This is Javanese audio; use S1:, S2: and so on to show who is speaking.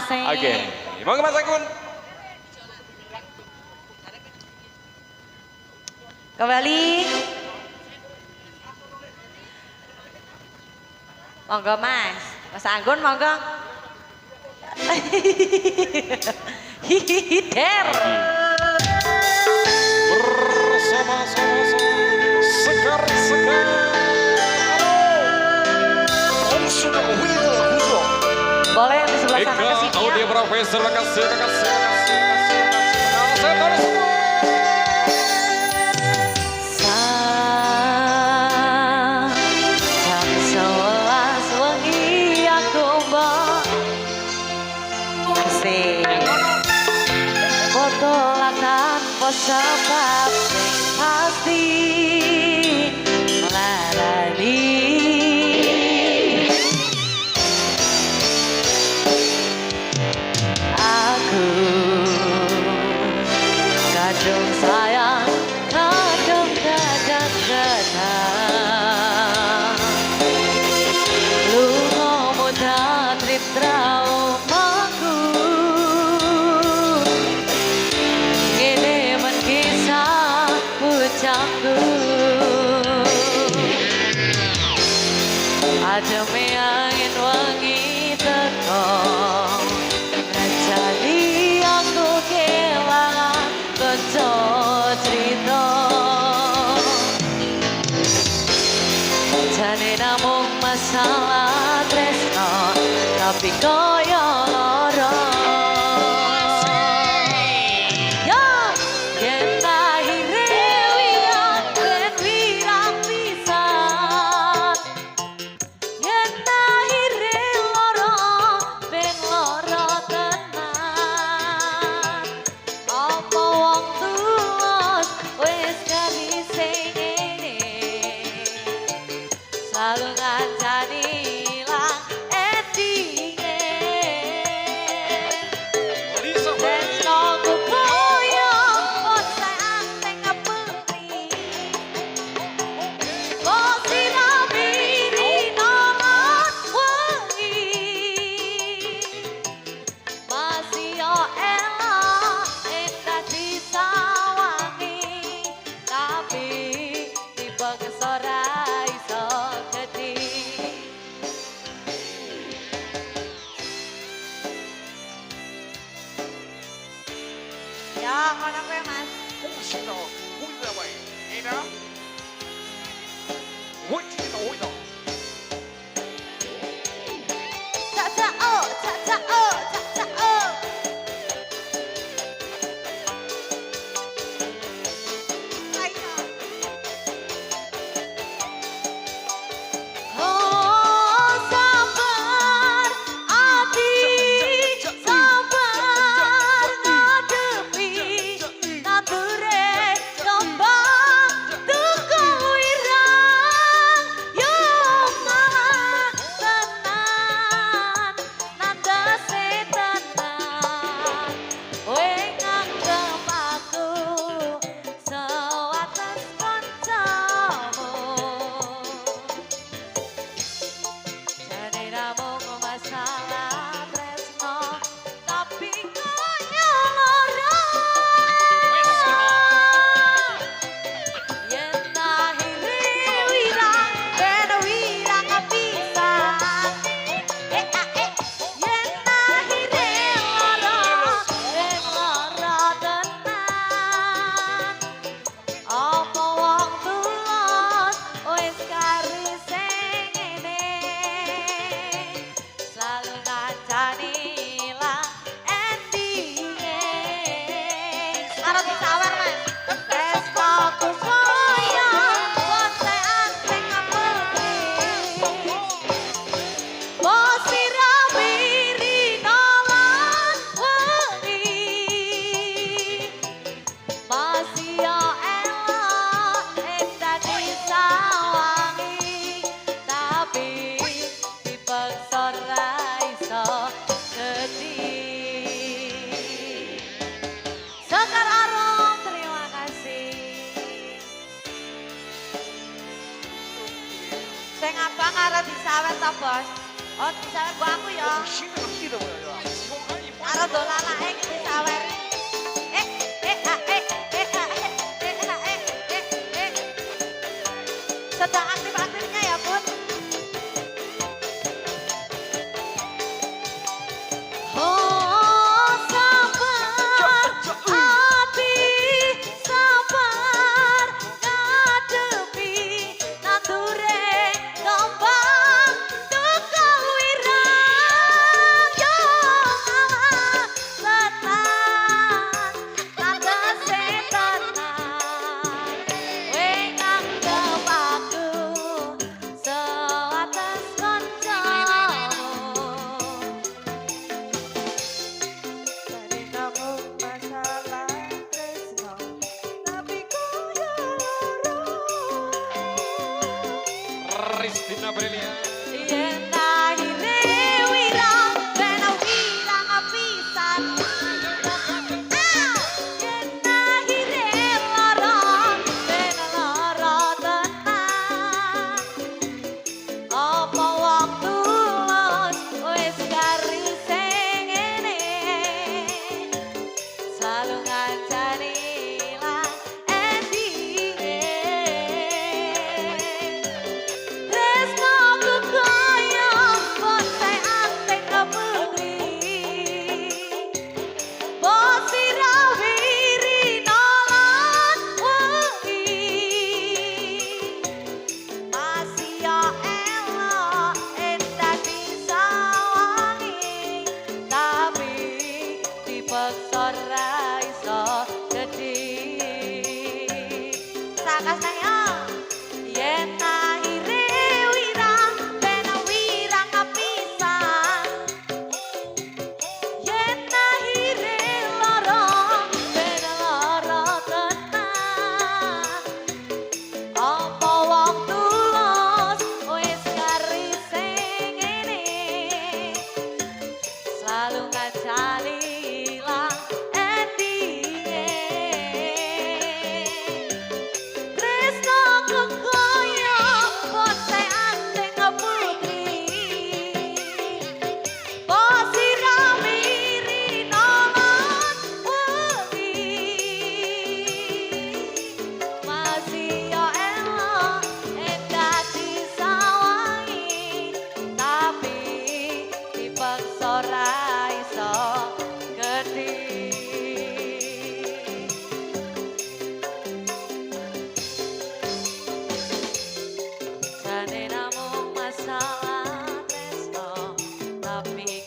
S1: kasih.
S2: Oke, monggo Mas Agun.
S1: Kembali. Monggo Mas. Mas Anggun monggo. Hihider.
S2: Bersama-sama segar-segar. Om sudah Wira Huzo.
S1: Boleh yang di sebelah sana ke sini
S2: Audio
S1: ya.
S2: Profesor, makasih. Saya taruh semua.
S1: Jam 11 wengi aku mbok asik. Foto lakan pos sebab sing pasti melarani. Aku kadung sayang, kadung kadang-kadang lunga muda trip traumaku ngene men kisah ucapku ademe angin wangi teko ngajari aku kelangan kanca cerita jane namung masalah tresno tapi koyo lara yo yen lahire wirang ben wirang pisan yen lahire lara ben lara tenan apa wong tulus wis karise ngene selalu ngancani ilang endinge Desno kukoyo ose anteng ngepeli Kosi nabiri nolot wengi Masih yo elok endah disawangi Tapi tiba kesora iso gede Ya, ngono kuwi Mas. Cak oh, cak oh, cak oh. Ayo. Oh, sabar ati, sabar ngadepi nature kembang tuku wirang yo malah tenan nandase tenan kowe nganggep aku sewates kancamu jane namung masalah tresno tapi koyo lara yen lahire wirang ben wirang pisan yen lahire lara ben lara tenan apa wong tulus wis karise ngene selalu ngancani ilang endinge karo disawer Mas Tresno kukoyo kote anteng ngepeli Kosi rabiri nolot wengi Masih yo elok endah disawangi Tapi dipaksa ra iso gede Sekar Arum, terima kasih Sing abang karo disawet to, Bos? Oh, disawet gua aku ya. rodo lalake iki sawer. Eh eh ah eh eh ah eh eh ah eh eh. Sedang aktif-aktifnya ya, Bun. Oh, sabar, hati sabar, ngadepi nandure kembang tukang wirang yo alah tenang, tanda setenan, wengang kepaku seatas koncomu. Dari kamu masalah tresno, tapi koyo loro.
S2: Ristina Aprilia.
S1: Yen akhire wirang, ben wirang pisan. Yen akhire lara, ben lara tenan. Apa wong tulus wis garise ngene, selalu ngancani lah endinge. Tresnoku koyo bote anting putri, bosira wirina lan wengi. Masih yo elok endah disawangi, tapi dipaksa ra iso gedhi. Sakas nang yo. Yen akhire wirang, ben wirang pisan. Yen akhire lara, ben lara tenan. Apa wong tulus wis garise ngene, selalu ngancani ilang endinge. Tresnoku koyo bote anting putri, bosira wirina lan wengi. Masih yo elok endah disawangi, tapi dipaksa ra iso gedhi. Jane namung masalah tresno, tapi